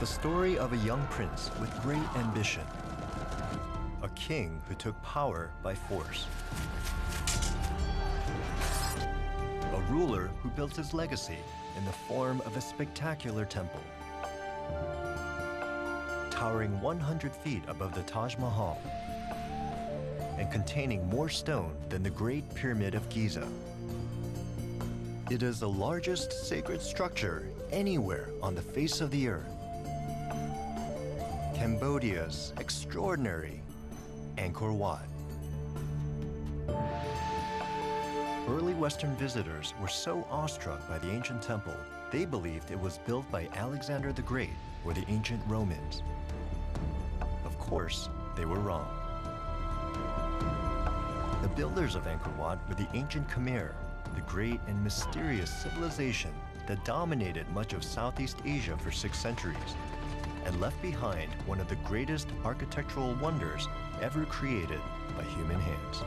The story of a young prince with great ambition. A king who took power by force. A ruler who built his legacy in the form of a spectacular temple. Towering 100 feet above the Taj Mahal and containing more stone than the Great Pyramid of Giza. It is the largest sacred structure anywhere on the face of the earth. Cambodia's extraordinary Angkor Wat. Early Western visitors were so awestruck by the ancient temple, they believed it was built by Alexander the Great or the ancient Romans. Of course, they were wrong. The builders of Angkor Wat were the ancient Khmer, the great and mysterious civilization that dominated much of Southeast Asia for 6 centuries and left behind one of the greatest architectural wonders ever created by human hands.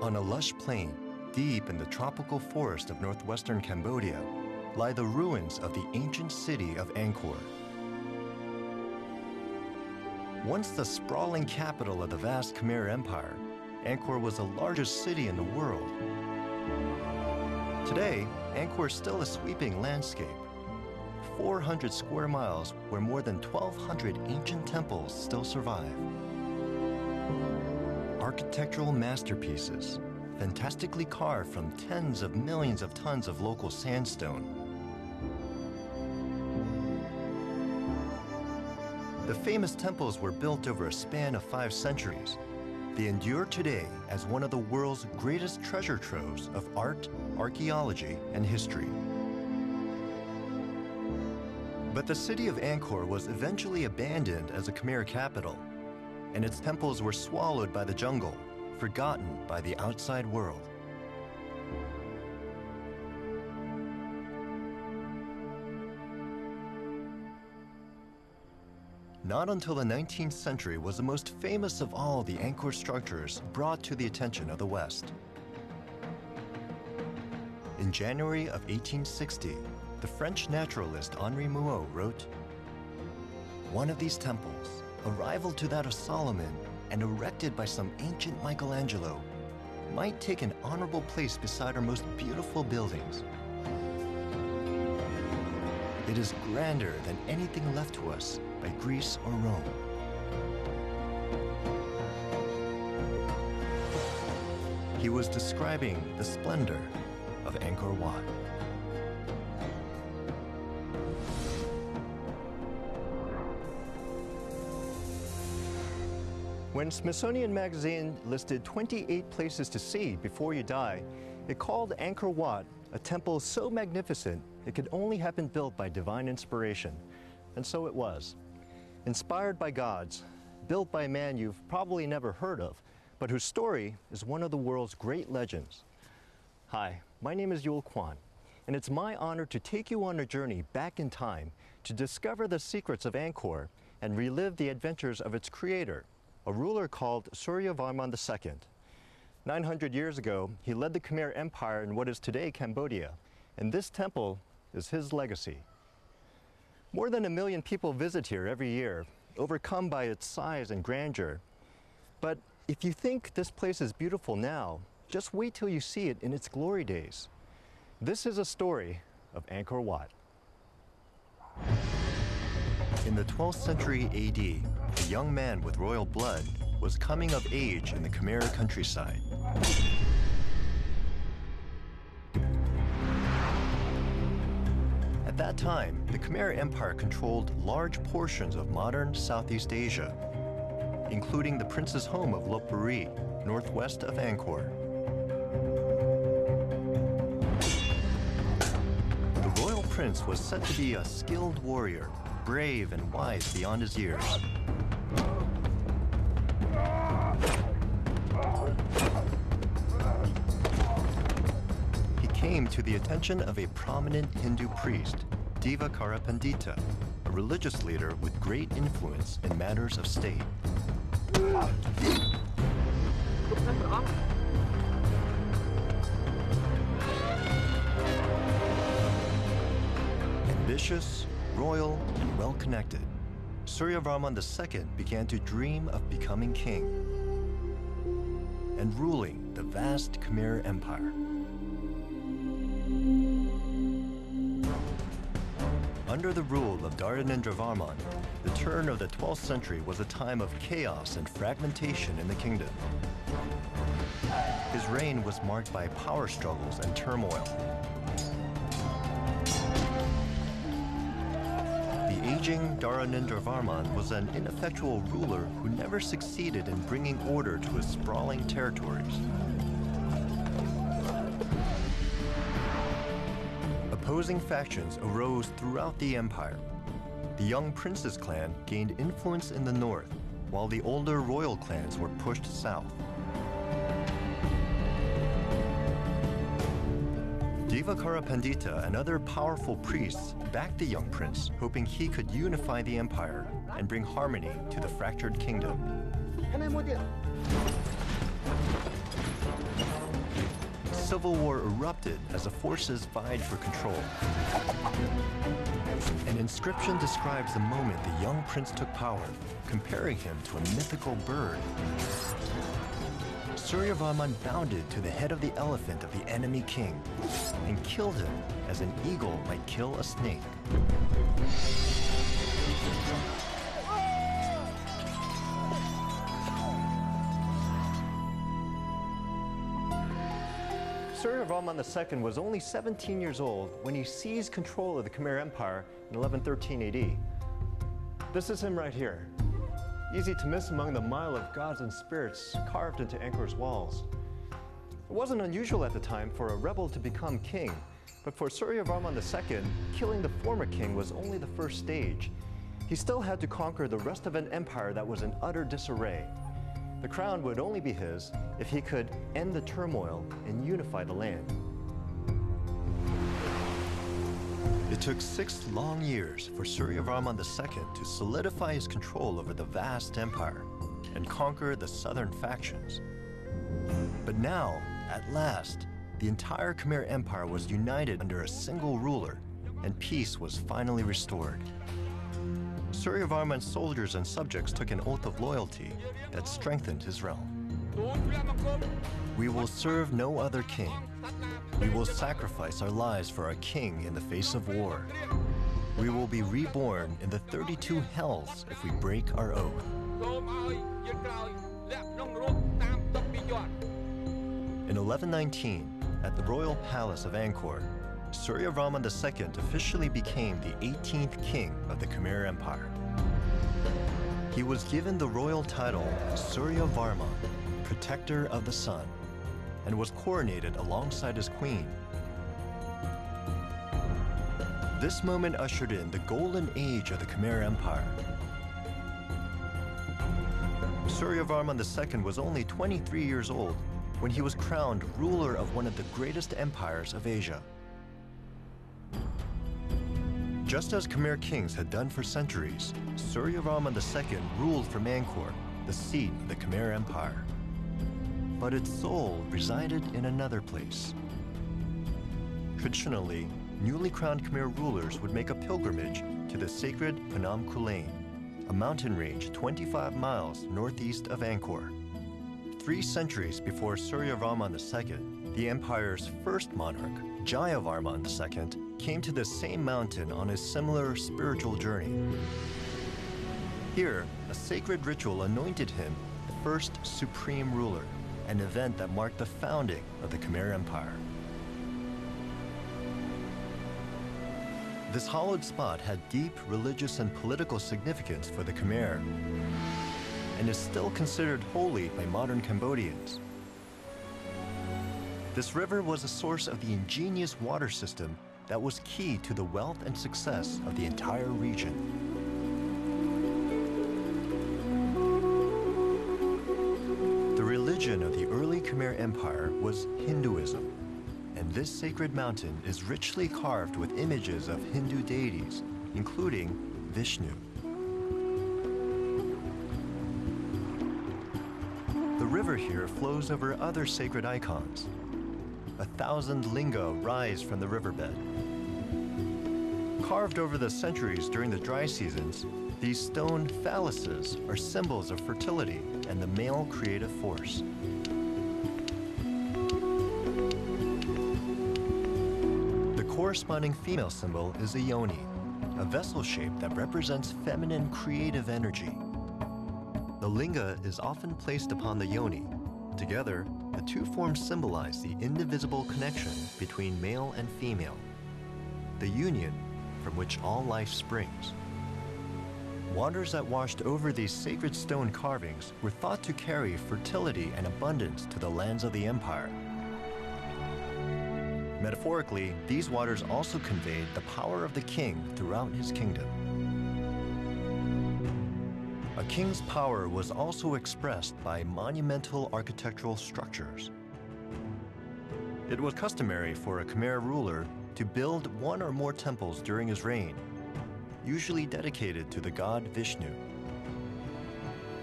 On a lush plain, deep in the tropical forest of northwestern Cambodia, lie the ruins of the ancient city of Angkor. Once the sprawling capital of the vast Khmer Empire, Angkor was the largest city in the world. Today, Angkor is still a sweeping landscape. 400 square miles where more than 1,200 ancient temples still survive. Architectural masterpieces, fantastically carved from tens of millions of tons of local sandstone. The famous temples were built over a span of 5 centuries. They endure today as one of the world's greatest treasure troves of art, archaeology, and history. But the city of Angkor was eventually abandoned as a Khmer capital, and its temples were swallowed by the jungle, forgotten by the outside world. Not until the 19th century was the most famous of all the Angkor structures brought to the attention of the West. In January of 1860, the French naturalist Henri Mouhot wrote, "One of these temples, a rival to that of Solomon and erected by some ancient Michelangelo, might take an honorable place beside our most beautiful buildings. It is grander than anything left to us by Greece or Rome." He was describing the splendor of Angkor Wat. When Smithsonian Magazine listed 28 places to see before you die, it called Angkor Wat a temple so magnificent it could only have been built by divine inspiration. And so it was. Inspired by gods, built by a man you've probably never heard of, but whose story is one of the world's great legends. Hi, my name is Yul Kwon, and it's my honor to take you on a journey back in time to discover the secrets of Angkor and relive the adventures of its creator, a ruler called Suryavarman II. 900 years ago, he led the Khmer Empire in what is today Cambodia, and this temple is his legacy. More than 1 million people visit here every year, overcome by its size and grandeur. But if you think this place is beautiful now, just wait till you see it in its glory days. This is a story of Angkor Wat. In the 12th century AD, a young man with royal blood was coming of age in the Khmer countryside. At that time, the Khmer Empire controlled large portions of modern Southeast Asia, including the prince's home of Lopburi, northwest of Angkor. The royal prince was said to be a skilled warrior, brave and wise beyond his years. He came to the attention of a prominent Hindu priest, Divakara Pandita, a religious leader with great influence in matters of state. Ambitious, royal, and well-connected, Suryavarman II began to dream of becoming king and ruling the vast Khmer Empire. Under the rule of Dharanendravarman, the turn of the 12th century was a time of chaos and fragmentation in the kingdom. His reign was marked by power struggles and turmoil. The aging Dharanendravarman was an ineffectual ruler who never succeeded in bringing order to his sprawling territories. Opposing factions arose throughout the empire. The young prince's clan gained influence in the north, while the older royal clans were pushed south. Divakara Pandita and other powerful priests backed the young prince, hoping he could unify the empire and bring harmony to the fractured kingdom. Civil war erupted as the forces vied for control. An inscription describes the moment the young prince took power, comparing him to a mythical bird. Suryavarman bounded to the head of the elephant of the enemy king and killed him as an eagle might kill a snake. Suryavarman II was only 17 years old when he seized control of the Khmer Empire in 1113 AD. This is him right here. Easy to miss among the mile of gods and spirits carved into Angkor's walls. It wasn't unusual at the time for a rebel to become king, but for Suryavarman II, killing the former king was only the first stage. He still had to conquer the rest of an empire that was in utter disarray. The crown would only be his if he could end the turmoil and unify the land. It took 6 long years for Suryavarman II to solidify his control over the vast empire and conquer the southern factions. But now, at last, the entire Khmer Empire was united under a single ruler, and peace was finally restored. Suryavarman's soldiers and subjects took an oath of loyalty that strengthened his realm. We will serve no other king. We will sacrifice our lives for our king in the face of war. We will be reborn in the 32 hells if we break our oath. In 1119, at the royal palace of Angkor, Suryavarman II officially became the 18th king of the Khmer Empire. He was given the royal title Suryavarman, Protector of the Sun, and was coronated alongside his queen. This moment ushered in the golden age of the Khmer Empire. Suryavarman II was only 23 years old when he was crowned ruler of one of the greatest empires of Asia. Just as Khmer kings had done for centuries, Suryavarman II ruled from Angkor, the seat of the Khmer Empire. But its soul resided in another place. Traditionally, newly crowned Khmer rulers would make a pilgrimage to the sacred Phnom Kulen, a mountain range 25 miles northeast of Angkor. 3 centuries before Suryavarman II, the empire's first monarch, Jayavarman II, came to the same mountain on a similar spiritual journey. Here, a sacred ritual anointed him the first supreme ruler, an event that marked the founding of the Khmer Empire. This hallowed spot had deep religious and political significance for the Khmer, and is still considered holy by modern Cambodians. This river was a source of the ingenious water system that was key to the wealth and success of the entire region. The religion of the early Khmer Empire was Hinduism, and this sacred mountain is richly carved with images of Hindu deities, including Vishnu. The river here flows over other sacred icons. 1,000 linga rise from the riverbed. Carved over the centuries during the dry seasons, these stone phalluses are symbols of fertility and the male creative force. The corresponding female symbol is a yoni, a vessel shape that represents feminine creative energy. The linga is often placed upon the yoni. Together, the two forms symbolize the indivisible connection between male and female, the union from which all life springs. Waters that washed over these sacred stone carvings were thought to carry fertility and abundance to the lands of the empire. Metaphorically, these waters also conveyed the power of the king throughout his kingdom. A king's power was also expressed by monumental architectural structures. It was customary for a Khmer ruler to build one or more temples during his reign, usually dedicated to the god Vishnu.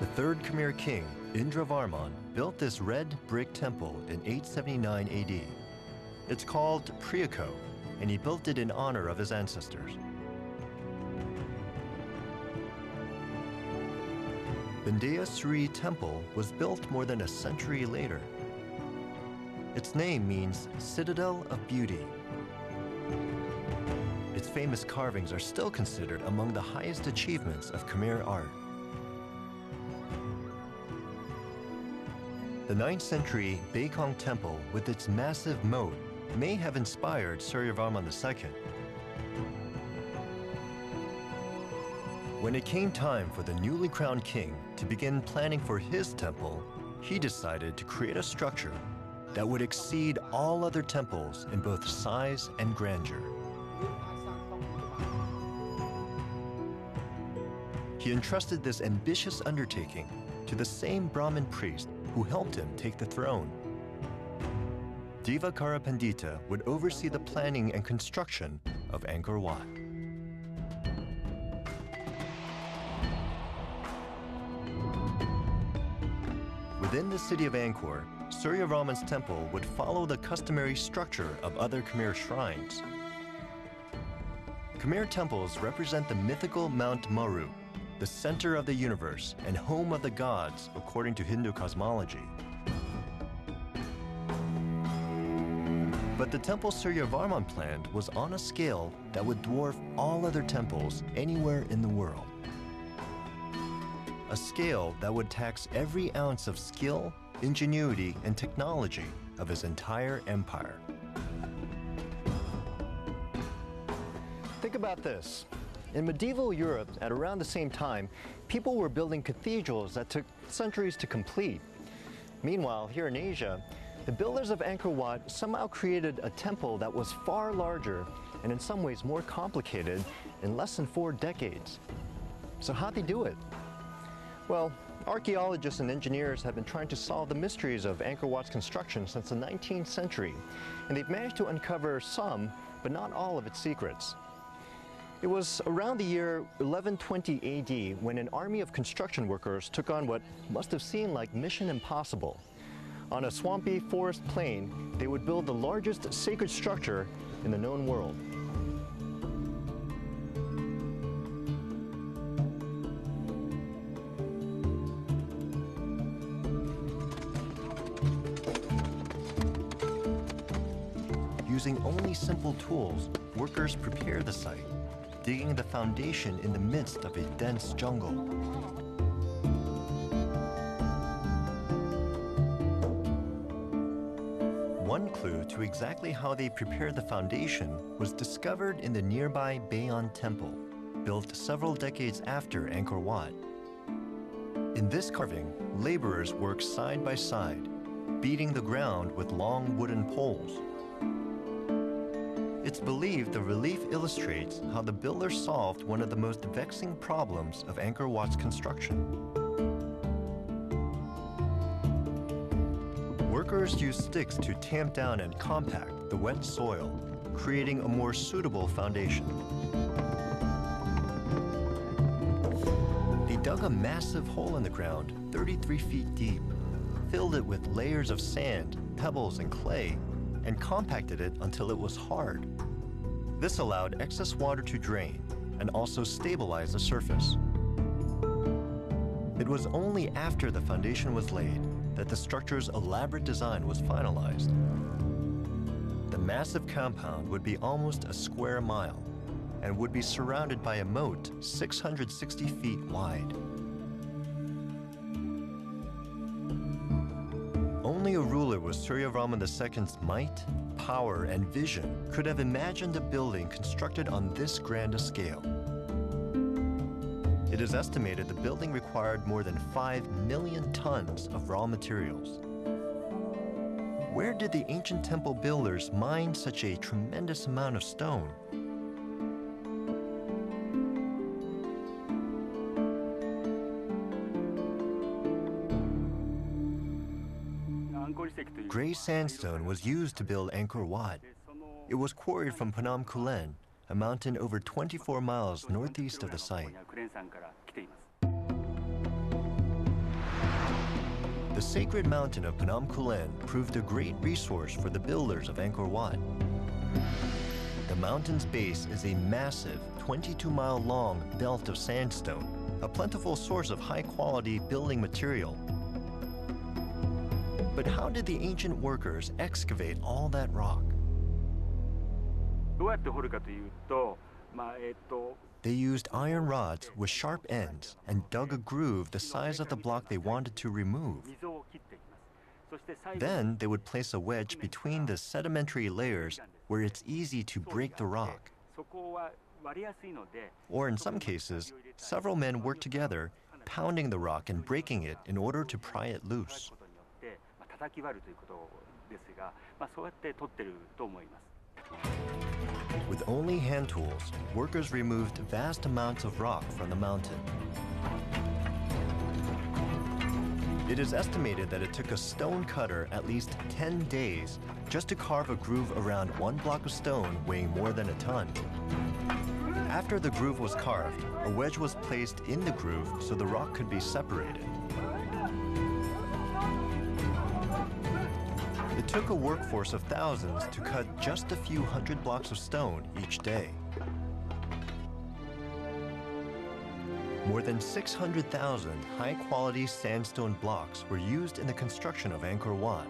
The third Khmer king, Indravarman, built this red brick temple in 879 AD. It's called Priako, and he built it in honor of his ancestors. Bindaya Suri Temple was built more than a century later. Its name means Citadel of Beauty. Its famous carvings are still considered among the highest achievements of Khmer art. The 9th century Baekong Temple, with its massive moat, may have inspired Suryavarman II. When it came time for the newly crowned king to begin planning for his temple, he decided to create a structure that would exceed all other temples in both size and grandeur. He entrusted this ambitious undertaking to the same Brahmin priest who helped him take the throne. Divakara Pandita would oversee the planning and construction of Angkor Wat. Within the city of Angkor, Suryavarman's temple would follow the customary structure of other Khmer shrines. Khmer temples represent the mythical Mount Meru, the center of the universe and home of the gods according to Hindu cosmology. But the temple Suryavarman planned was on a scale that would dwarf all other temples anywhere in the world. A scale that would tax every ounce of skill, ingenuity, and technology of his entire empire. Think about this. In medieval Europe, at around the same time, people were building cathedrals that took centuries to complete. Meanwhile, here in Asia, the builders of Angkor Wat somehow created a temple that was far larger and in some ways more complicated in less than 4 decades. So how'd they do it? Well, archaeologists and engineers have been trying to solve the mysteries of Angkor Wat's construction since the 19th century, and they've managed to uncover some, but not all of its secrets. It was around the year 1120 AD when an army of construction workers took on what must have seemed like mission impossible. On a swampy forest plain, they would build the largest sacred structure in the known world. Using only simple tools, workers prepare the site, digging the foundation in the midst of a dense jungle. One clue to exactly how they prepared the foundation was discovered in the nearby Bayon Temple, built several decades after Angkor Wat. In this carving, laborers work side by side, beating the ground with long wooden poles. It's believed the relief illustrates how the builder solved one of the most vexing problems of Angkor Wat's construction. Workers used sticks to tamp down and compact the wet soil, creating a more suitable foundation. dug a massive hole in the ground 33 feet deep, filled it with layers of sand, pebbles, and clay, and compacted it until it was hard. This allowed excess water to drain and also stabilize the surface. It was only after the foundation was laid that the structure's elaborate design was finalized. The massive compound would be almost a square mile and would be surrounded by a moat 660 feet wide. Only a ruler with Suryavarman II's might, power, and vision could have imagined a building constructed on this grand a scale. It is estimated the building required more than 5 million tons of raw materials. Where did the ancient temple builders mine such a tremendous amount of stone? Gray sandstone was used to build Angkor Wat. It was quarried from Phnom Kulen, a mountain over 24 miles northeast of the site. The sacred mountain of Phnom Kulen proved a great resource for the builders of Angkor Wat. The mountain's base is a massive 22-mile-long belt of sandstone, a plentiful source of high-quality building material. But how did the ancient workers excavate all that rock? They used iron rods with sharp ends and dug a groove the size of the block they wanted to remove. Then they would place a wedge between the sedimentary layers where it's easy to break the rock. Or in some cases, several men worked together, pounding the rock and breaking it in order to pry it loose. With only hand tools, workers removed vast amounts of rock from the mountain. It is estimated that it took a stone cutter at least 10 days just to carve a groove around one block of stone weighing more than a ton. After the groove was carved, a wedge was placed in the groove so the rock could be separated. It took a workforce of thousands to cut just a few hundred blocks of stone each day. More than 600,000 high-quality sandstone blocks were used in the construction of Angkor Wat.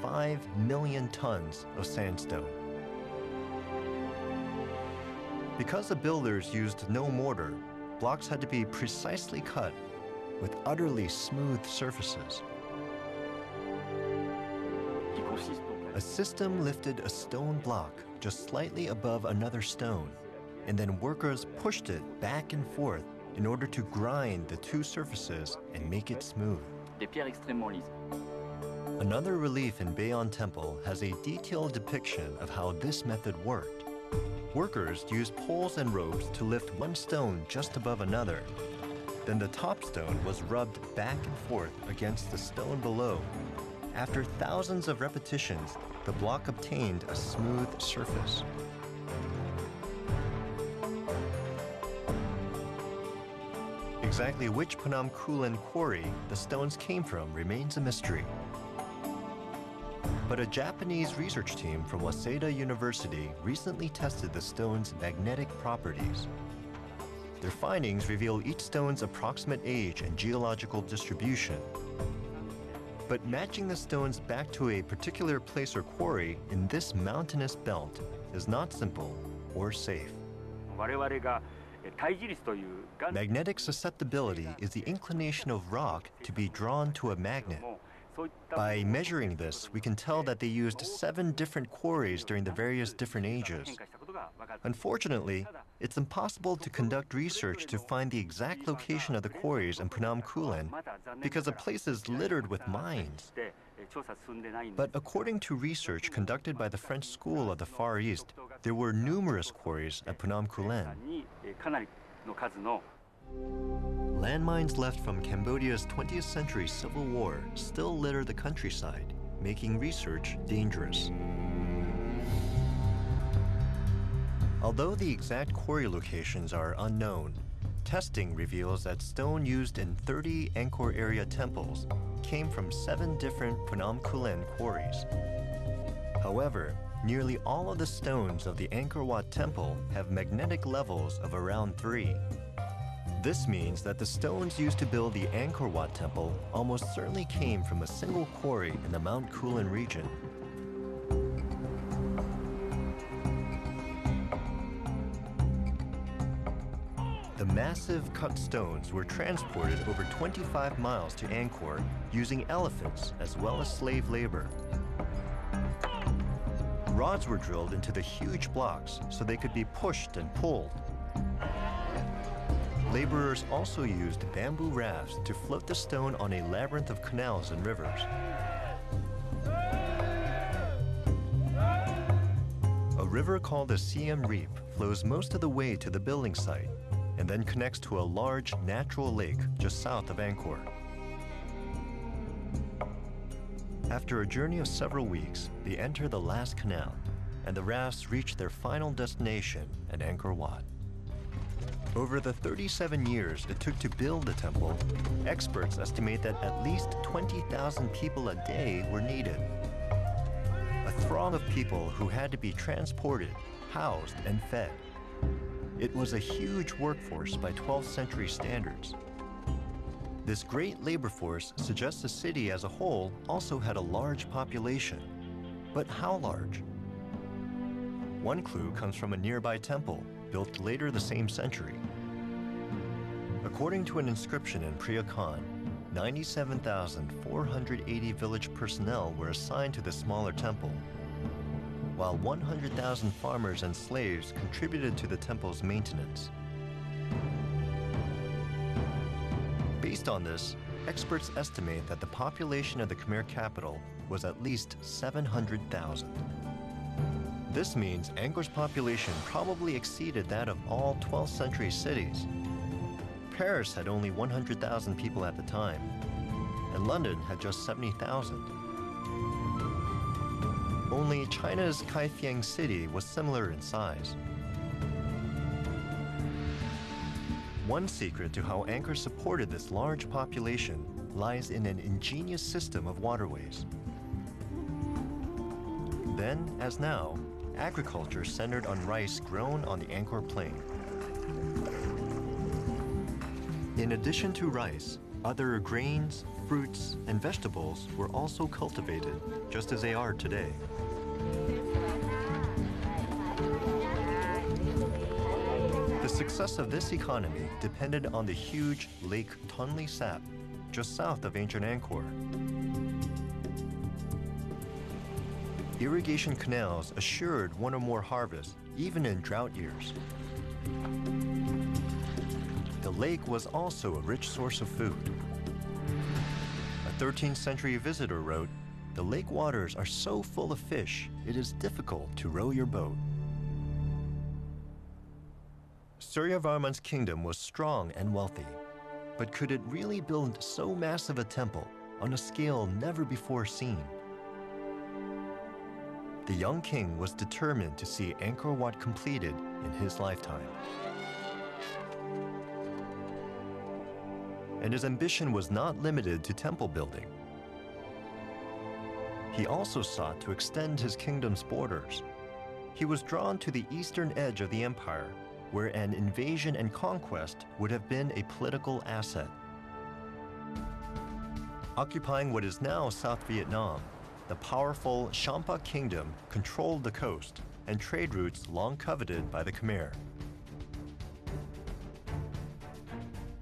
5 million tons of sandstone. Because the builders used no mortar, blocks had to be precisely cut with utterly smooth surfaces. A system lifted a stone block just slightly above another stone, and then workers pushed it back and forth in order to grind the two surfaces and make it smooth. Another relief in Bayon Temple has a detailed depiction of how this method worked. Workers used poles and ropes to lift one stone just above another. Then the top stone was rubbed back and forth against the stone below. After thousands of repetitions, the block obtained a smooth surface. Exactly which Phnom Kulen quarry the stones came from remains a mystery. But a Japanese research team from Waseda University recently tested the stone's magnetic properties. Their findings reveal each stone's approximate age and geological distribution. But matching the stones back to a particular place or quarry in this mountainous belt is not simple or safe. Magnetic susceptibility is the inclination of rock to be drawn to a magnet. By measuring this, we can tell that they used 7 different quarries during the various different ages. Unfortunately, it's impossible to conduct research to find the exact location of the quarries in Phnom Kulen because the place is littered with mines. But according to research conducted by the French School of the Far East, there were numerous quarries at Phnom Kulen. Landmines left from Cambodia's 20th century civil war still litter the countryside, making research dangerous. Although the exact quarry locations are unknown, Testing reveals that stone used in 30 Angkor area temples came from 7 different Phnom Kulen quarries. However, nearly all of the stones of the Angkor Wat temple have magnetic levels of around 3. This means that the stones used to build the Angkor Wat temple almost certainly came from a single quarry in the Mount Kulen region. The massive cut stones were transported over 25 miles to Angkor using elephants as well as slave labor. Rods were drilled into the huge blocks so they could be pushed and pulled. Laborers also used bamboo rafts to float the stone on a labyrinth of canals and rivers. A river called the Siem Reap flows most of the way to the building site and then connects to a large natural lake just south of Angkor. After a journey of several weeks, they enter the last canal, and the rafts reach their final destination at Angkor Wat. Over the 37 years it took to build the temple, experts estimate that at least 20,000 people a day were needed. A throng of people who had to be transported, housed, and fed. It was a huge workforce by 12th century standards. This great labor force suggests the city as a whole also had a large population. But how large? One clue comes from a nearby temple, built later the same century. According to an inscription in Preah Khan, 97,480 village personnel were assigned to the smaller temple, while 100,000 farmers and slaves contributed to the temple's maintenance. Based on this, experts estimate that the population of the Khmer capital was at least 700,000. This means Angkor's population probably exceeded that of all 12th century cities. Paris had only 100,000 people at the time, and London had just 70,000. Only China's Kaifeng city was similar in size. One secret to how Angkor supported this large population lies in an ingenious system of waterways. Then, as now, agriculture centered on rice grown on the Angkor Plain. In addition to rice, other grains, fruits, and vegetables were also cultivated, just as they are today. The success of this economy depended on the huge Lake Tonle Sap, just south of ancient Angkor. Irrigation canals assured one or more harvests, even in drought years. The lake was also a rich source of food. A 13th century visitor wrote, "The lake waters are so full of fish, it is difficult to row your boat." Suryavarman's kingdom was strong and wealthy, but could it really build so massive a temple on a scale never before seen? The young king was determined to see Angkor Wat completed in his lifetime. And his ambition was not limited to temple building. He also sought to extend his kingdom's borders. He was drawn to the eastern edge of the empire, where an invasion and conquest would have been a political asset. Occupying what is now South Vietnam, the powerful Champa kingdom controlled the coast and trade routes long coveted by the Khmer.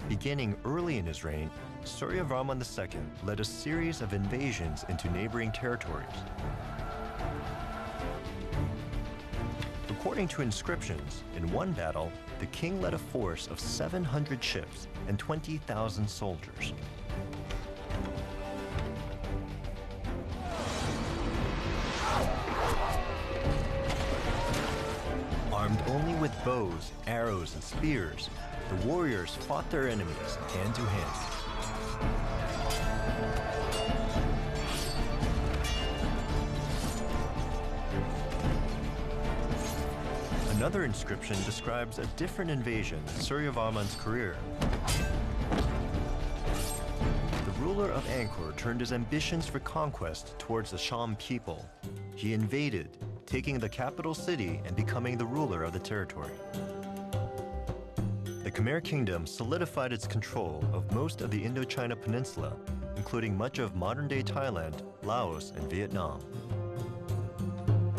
Beginning early in his reign, Suryavarman II led a series of invasions into neighboring territories. According to inscriptions, in one battle, the king led a force of 700 ships and 20,000 soldiers. Armed only with bows, arrows, and spears, the warriors fought their enemies hand to hand. Another inscription describes a different invasion in Suryavarman's career. The ruler of Angkor turned his ambitions for conquest towards the Sham people. He invaded, taking the capital city and becoming the ruler of the territory. The Khmer kingdom solidified its control of most of the Indochina peninsula, including much of modern-day Thailand, Laos, and Vietnam.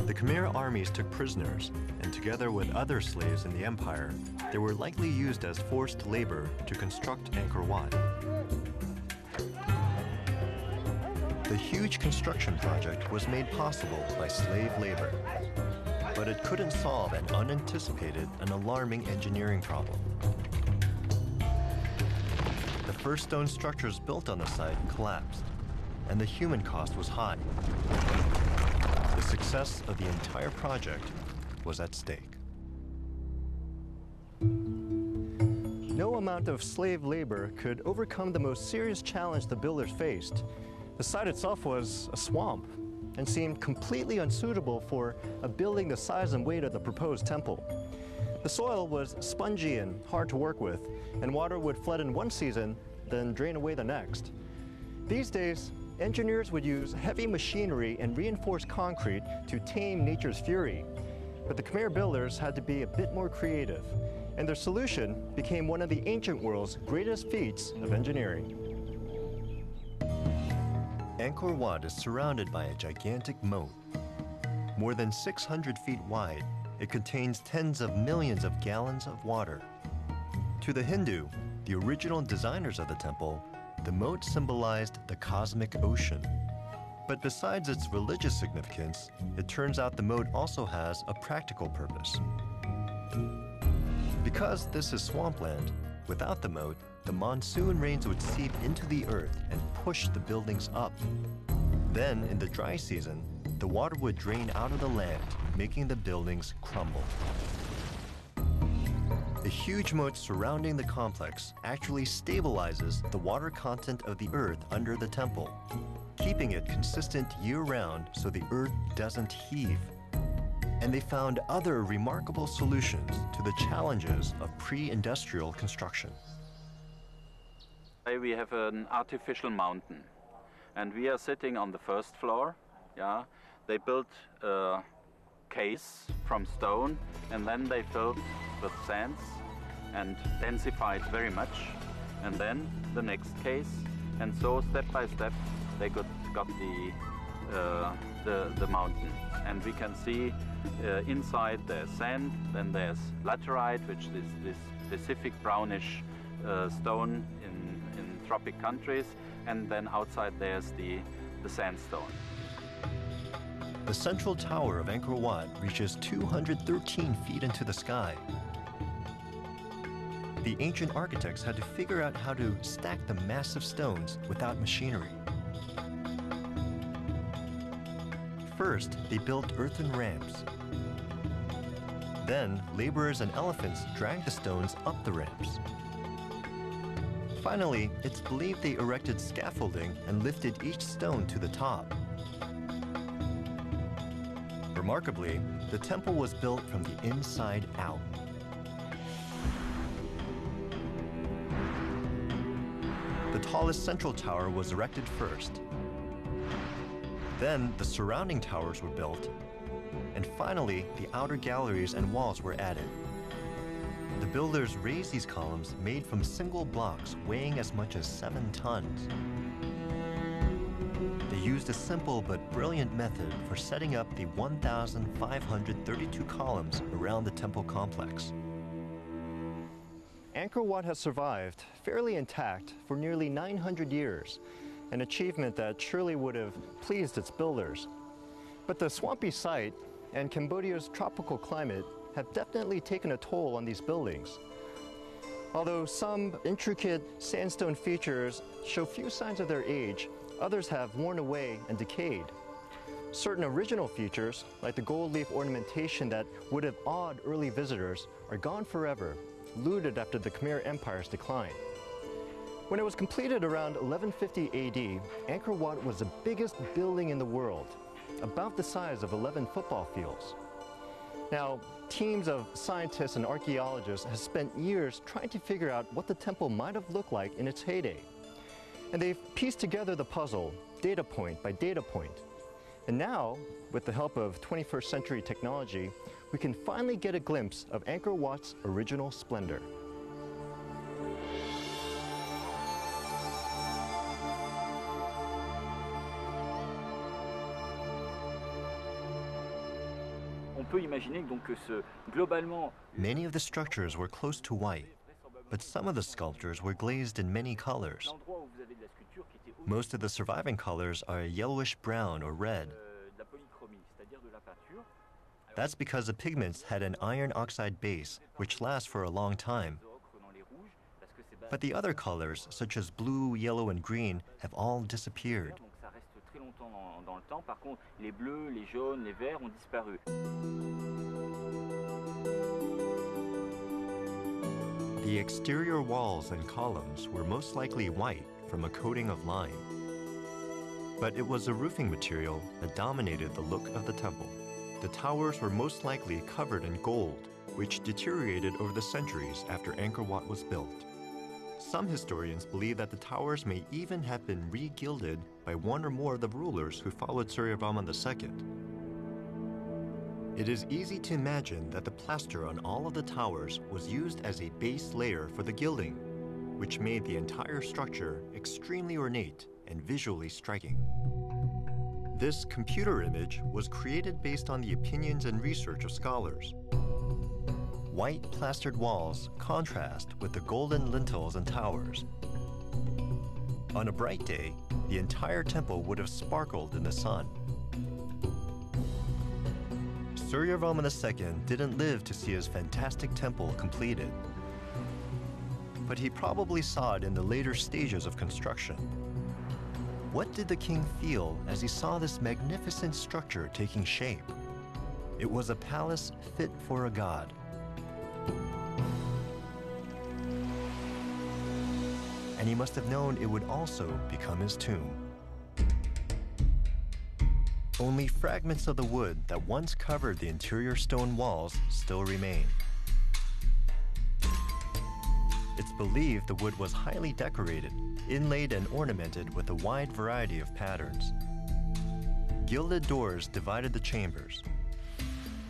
The Khmer armies took prisoners, and together with other slaves in the empire, they were likely used as forced labor to construct Angkor Wat. The huge construction project was made possible by slave labor, but it couldn't solve an unanticipated and alarming engineering problem. The first stone structures built on the site collapsed, and the human cost was high. The success of the entire project was at stake. No amount of slave labor could overcome the most serious challenge the builders faced. The site itself was a swamp and seemed completely unsuitable for a building the size and weight of the proposed temple. The soil was spongy and hard to work with, and water would flood in one season, then drain away the next. These days, engineers would use heavy machinery and reinforced concrete to tame nature's fury. But the Khmer builders had to be a bit more creative, and their solution became one of the ancient world's greatest feats of engineering. Angkor Wat is surrounded by a gigantic moat. More than 600 feet wide, it contains tens of millions of gallons of water. To the Hindu, the original designers of the temple, the moat symbolized the cosmic ocean. But besides its religious significance, it turns out the moat also has a practical purpose. Because this is swampland, without the moat, the monsoon rains would seep into the earth and push the buildings up. Then, in the dry season, the water would drain out of the land, making the buildings crumble. The huge moat surrounding the complex actually stabilizes the water content of the earth under the temple, keeping it consistent year-round so the earth doesn't heave. And they found other remarkable solutions to the challenges of pre-industrial construction. We have an artificial mountain, and we are sitting on the first floor. Yeah, they built a case from stone, and then they filled with sands and densified very much, and then the next case, and so step by step they got the mountain. And we can see inside there's sand, then there's laterite, which is this specific brownish stone in tropic countries, and then outside there's the sandstone. The central tower of Angkor Wat reaches 213 feet into the sky. The ancient architects had to figure out how to stack the massive stones without machinery. First, they built earthen ramps. Then, laborers and elephants dragged the stones up the ramps. Finally, it's believed they erected scaffolding and lifted each stone to the top. Remarkably, the temple was built from the inside out. The tallest central tower was erected first. Then the surrounding towers were built, and finally the outer galleries and walls were added. The builders raised these columns made from single blocks weighing as much as 7 tons. They used a simple but brilliant method for setting up the 1,532 columns around the temple complex. Angkor Wat has survived fairly intact for nearly 900 years, an achievement that surely would have pleased its builders. But the swampy site and Cambodia's tropical climate have definitely taken a toll on these buildings. Although some intricate sandstone features show few signs of their age, others have worn away and decayed. Certain original features, like the gold leaf ornamentation that would have awed early visitors, are gone forever, looted after the Khmer Empire's decline. When it was completed around 1150 AD, Angkor Wat was the biggest building in the world, about the size of 11 football fields. Now, teams of scientists and archaeologists have spent years trying to figure out what the temple might have looked like in its heyday. And they've pieced together the puzzle, data point by data point. And now, with the help of 21st century technology, we can finally get a glimpse of Angkor Wat's original splendor. Many of the structures were close to white, but some of the sculptures were glazed in many colors. Most of the surviving colors are yellowish brown or red. That's because the pigments had an iron oxide base, which lasts for a long time. But the other colors, such as blue, yellow, and green, have all disappeared. The exterior walls and columns were most likely white from a coating of lime. But it was the roofing material that dominated the look of the temple. The towers were most likely covered in gold, which deteriorated over the centuries after Angkor Wat was built. Some historians believe that the towers may even have been re-gilded by one or more of the rulers who followed Suryavarman II. It is easy to imagine that the plaster on all of the towers was used as a base layer for the gilding, which made the entire structure extremely ornate and visually striking. This computer image was created based on the opinions and research of scholars. White plastered walls contrast with the golden lintels and towers. On a bright day, the entire temple would have sparkled in the sun. Suryavarman II didn't live to see his fantastic temple completed, but he probably saw it in the later stages of construction. What did the king feel as he saw this magnificent structure taking shape? It was a palace fit for a god. And he must have known it would also become his tomb. Only fragments of the wood that once covered the interior stone walls still remain. It's believed the wood was highly decorated, inlaid and ornamented with a wide variety of patterns. Gilded doors divided the chambers,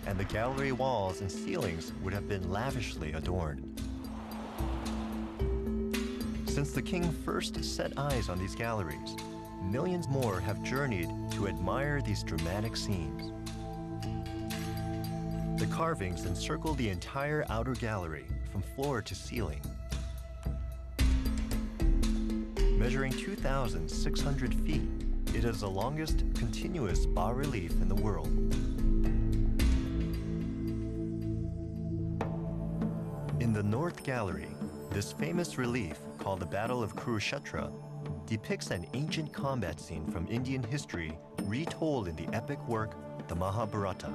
and the gallery walls and ceilings would have been lavishly adorned. Since the king first set eyes on these galleries, millions more have journeyed to admire these dramatic scenes. The carvings encircle the entire outer gallery from floor to ceiling. Measuring 2,600 feet, it is the longest continuous bas-relief in the world. In the North Gallery, this famous relief, called the Battle of Kurukshetra, depicts an ancient combat scene from Indian history retold in the epic work, the Mahabharata.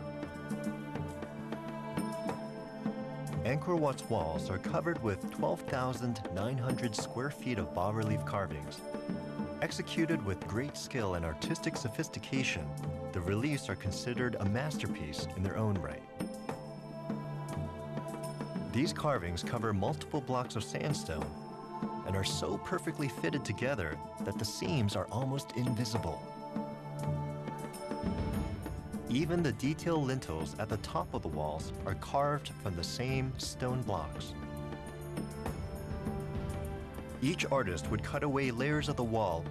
Angkor Wat's walls are covered with 12,900 square feet of bas-relief carvings. Executed with great skill and artistic sophistication, the reliefs are considered a masterpiece in their own right. These carvings cover multiple blocks of sandstone and are so perfectly fitted together that the seams are almost invisible. Even the detailed lintels at the top of the walls are carved from the same stone blocks. Each artist would cut away layers of the wall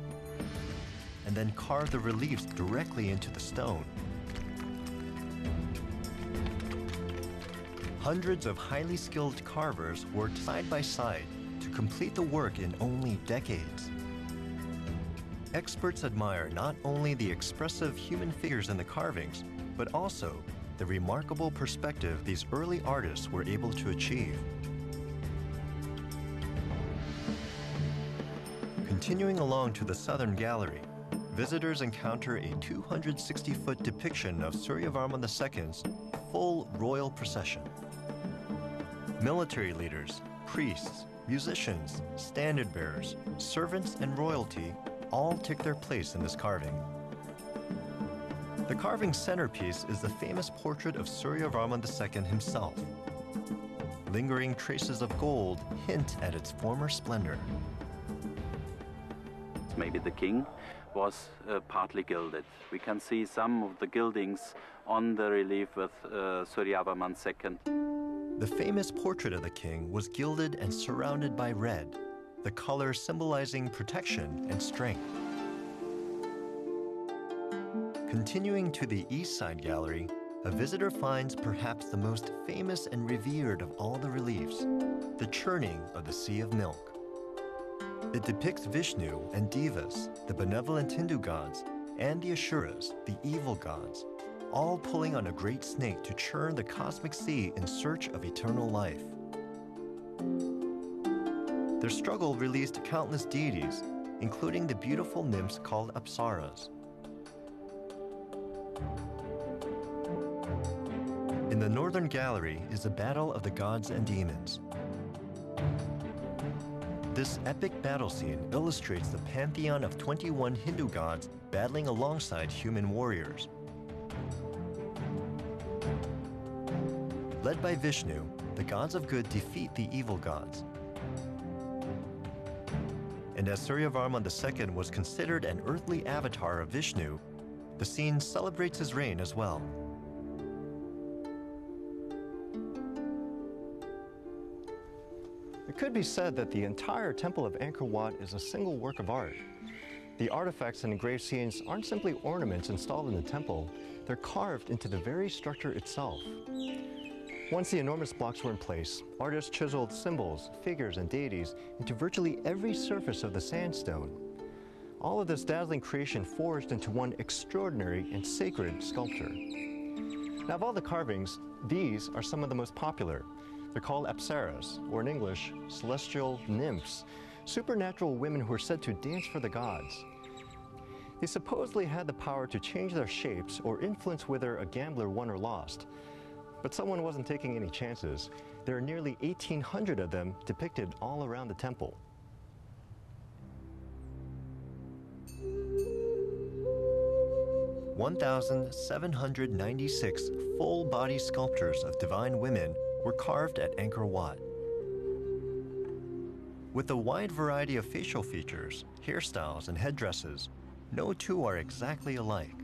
and then carve the reliefs directly into the stone. Hundreds of highly skilled carvers worked side by side to complete the work in only decades. Experts admire not only the expressive human figures in the carvings, but also the remarkable perspective these early artists were able to achieve. Continuing along to the southern gallery, visitors encounter a 260-foot depiction of Suryavarman II's full royal procession. Military leaders, priests, musicians, standard bearers, servants, and royalty all took their place in this carving. The carving's centerpiece is the famous portrait of Suryavarman II himself. Lingering traces of gold hint at its former splendor. Maybe the king was partly gilded. We can see some of the gildings on the relief with Suryavarman II. The famous portrait of the king was gilded and surrounded by red, the color symbolizing protection and strength. Continuing to the East Side Gallery, a visitor finds perhaps the most famous and revered of all the reliefs, the churning of the Sea of Milk. It depicts Vishnu and Devas, the benevolent Hindu gods, and the Asuras, the evil gods, all pulling on a great snake to churn the cosmic sea in search of eternal life. Their struggle released countless deities, including the beautiful nymphs called Apsaras. In the Northern Gallery is a battle of the gods and demons. This epic battle scene illustrates the pantheon of 21 Hindu gods battling alongside human warriors. Led by Vishnu, the gods of good defeat the evil gods. And as Suryavarman II was considered an earthly avatar of Vishnu, the scene celebrates his reign as well. It could be said that the entire temple of Angkor Wat is a single work of art. The artifacts and engraved scenes aren't simply ornaments installed in the temple, they're carved into the very structure itself. Once the enormous blocks were in place, artists chiseled symbols, figures, and deities into virtually every surface of the sandstone. All of this dazzling creation forged into one extraordinary and sacred sculpture. Now, of all the carvings, these are some of the most popular. They're called apsaras, or in English, celestial nymphs, supernatural women who are said to dance for the gods. They supposedly had the power to change their shapes or influence whether a gambler won or lost. But someone wasn't taking any chances. There are nearly 1,800 of them depicted all around the temple. (1,796) full-body sculptures of divine women were carved at Angkor Wat. With a wide variety of facial features, hairstyles, and headdresses, no two are exactly alike.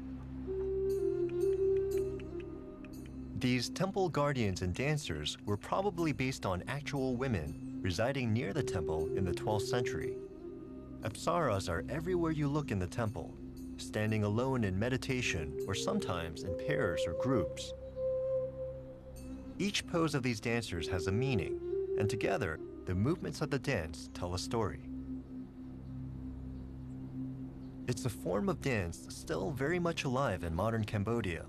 These temple guardians and dancers were probably based on actual women residing near the temple in the 12th century. Apsaras are everywhere you look in the temple, standing alone in meditation or sometimes in pairs or groups. Each pose of these dancers has a meaning, and together, the movements of the dance tell a story. It's a form of dance still very much alive in modern Cambodia.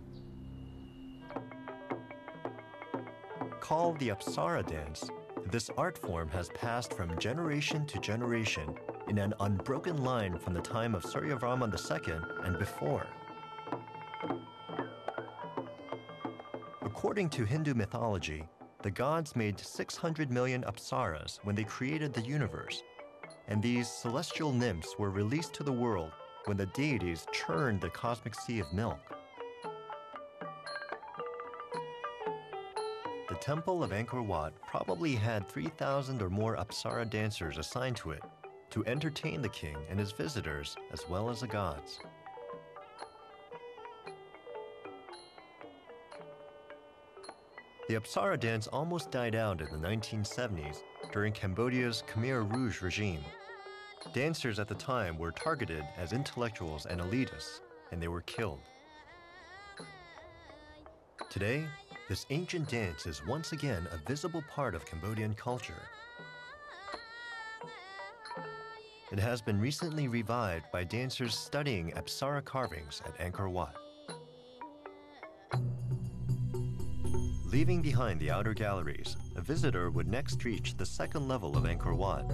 Called the Apsara dance, this art form has passed from generation to generation in an unbroken line from the time of Suryavarman II and before. According to Hindu mythology, the gods made 600 million apsaras when they created the universe, and these celestial nymphs were released to the world when the deities churned the cosmic sea of milk. The Temple of Angkor Wat probably had 3,000 or more apsara dancers assigned to it to entertain the king and his visitors as well as the gods. The Apsara dance almost died out in the 1970s during Cambodia's Khmer Rouge regime. Dancers at the time were targeted as intellectuals and elitists, and they were killed. Today, this ancient dance is once again a visible part of Cambodian culture. It has been recently revived by dancers studying Apsara carvings at Angkor Wat. Leaving behind the outer galleries, a visitor would next reach the second level of Angkor Wat.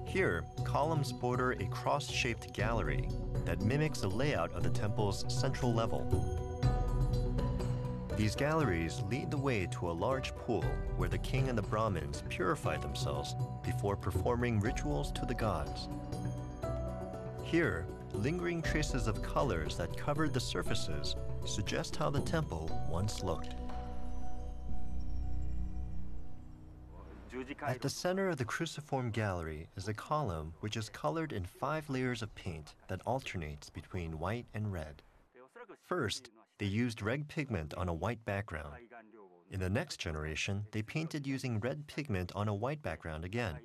Here, columns border a cross-shaped gallery that mimics the layout of the temple's central level. These galleries lead the way to a large pool where the king and the Brahmins purify themselves before performing rituals to the gods. Here, lingering traces of colors that covered the surfaces suggest how the temple once looked. At the center of the cruciform gallery is a column which is colored in 5 layers of paint that alternates between white and red. First, they used red pigment on a white background. In the next generation, they painted using red pigment on a white background again.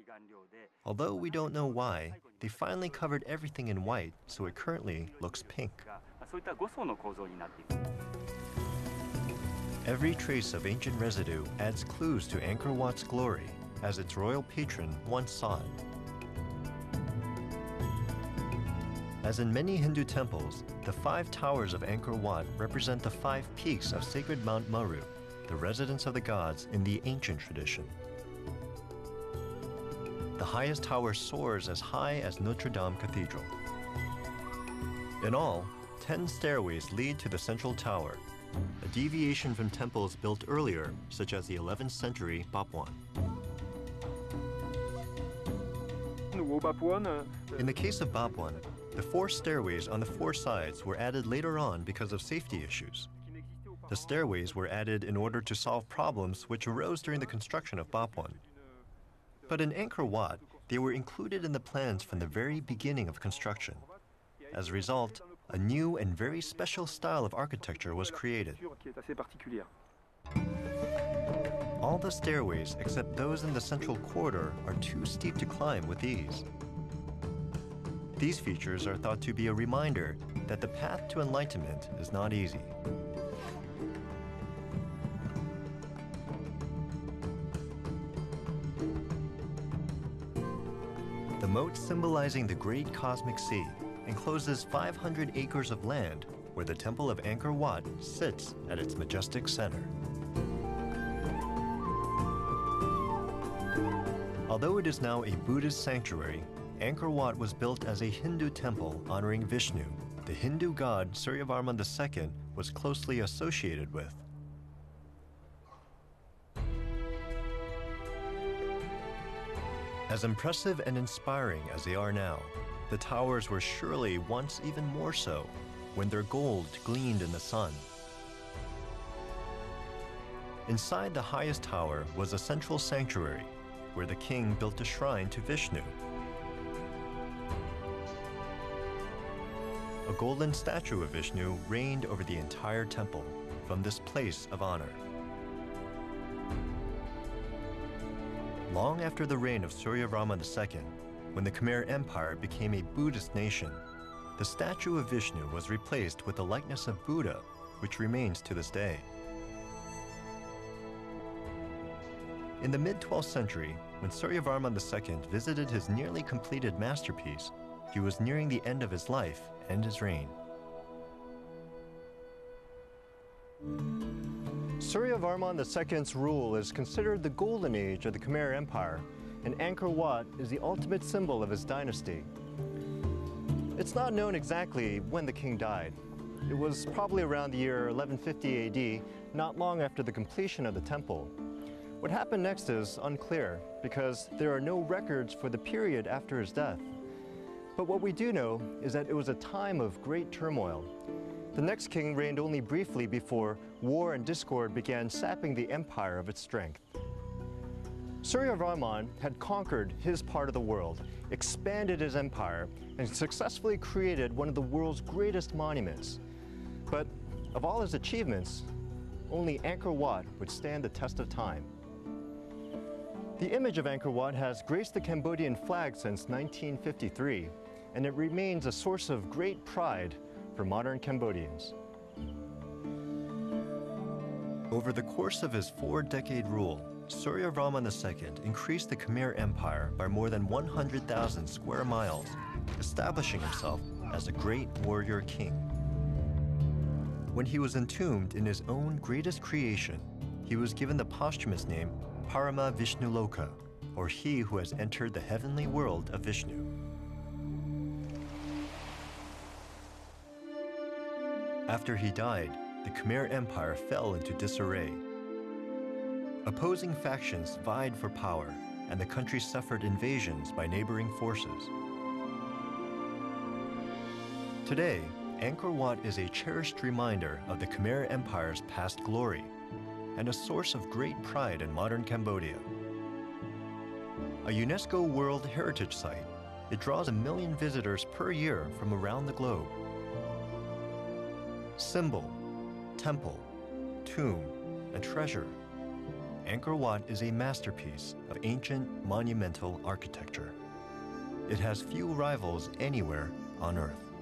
Although we don't know why, they finally covered everything in white, so it currently looks pink. Every trace of ancient residue adds clues to Angkor Wat's glory, as its royal patron once saw it. As in many Hindu temples, the 5 towers of Angkor Wat represent the 5 peaks of sacred Mount Meru, the residence of the gods in the ancient tradition. The highest tower soars as high as Notre Dame Cathedral. In all, 10 stairways lead to the central tower, a deviation from temples built earlier, such as the 11th century Bapwan. In the case of Bapwan, the 4 stairways on the 4 sides were added later on because of safety issues. The stairways were added in order to solve problems which arose during the construction of Bapwan. But in Angkor Wat, they were included in the plans from the very beginning of construction. As a result, a new and very special style of architecture was created. All the stairways, except those in the central corridor, are too steep to climb with ease. These features are thought to be a reminder that the path to enlightenment is not easy. The moat symbolizing the great cosmic sea encloses 500 acres of land where the Temple of Angkor Wat sits at its majestic center. Although it is now a Buddhist sanctuary, Angkor Wat was built as a Hindu temple honoring Vishnu, the Hindu god Suryavarman II was closely associated with. As impressive and inspiring as they are now, the towers were surely once even more so when their gold gleamed in the sun. Inside the highest tower was a central sanctuary where the king built a shrine to Vishnu. A golden statue of Vishnu reigned over the entire temple from this place of honor. Long after the reign of Suryavarman II, when the Khmer Empire became a Buddhist nation, the statue of Vishnu was replaced with the likeness of Buddha, which remains to this day. In the mid-12th century, when Suryavarman II visited his nearly completed masterpiece, he was nearing the end of his life and his reign. Suryavarman II's rule is considered the golden age of the Khmer Empire, and Angkor Wat is the ultimate symbol of his dynasty. It's not known exactly when the king died. It was probably around the year 1150 AD, not long after the completion of the temple. What happened next is unclear, because there are no records for the period after his death. But what we do know is that it was a time of great turmoil. The next king reigned only briefly before war and discord began sapping the empire of its strength. Suryavarman had conquered his part of the world, expanded his empire, and successfully created one of the world's greatest monuments. But of all his achievements, only Angkor Wat would stand the test of time. The image of Angkor Wat has graced the Cambodian flag since 1953, and it remains a source of great pride for modern Cambodians. Over the course of his 4-decade rule, Suryavarman II increased the Khmer Empire by more than 100,000 square miles, establishing himself as a great warrior king. When he was entombed in his own greatest creation, he was given the posthumous name Parama Vishnuloka, or he who has entered the heavenly world of Vishnu. After he died, the Khmer Empire fell into disarray. Opposing factions vied for power, and the country suffered invasions by neighboring forces. Today, Angkor Wat is a cherished reminder of the Khmer Empire's past glory and a source of great pride in modern Cambodia. A UNESCO World Heritage Site, it draws 1 million visitors per year from around the globe. Symbol, temple, tomb, and treasure, Angkor Wat is a masterpiece of ancient monumental architecture. It has few rivals anywhere on Earth.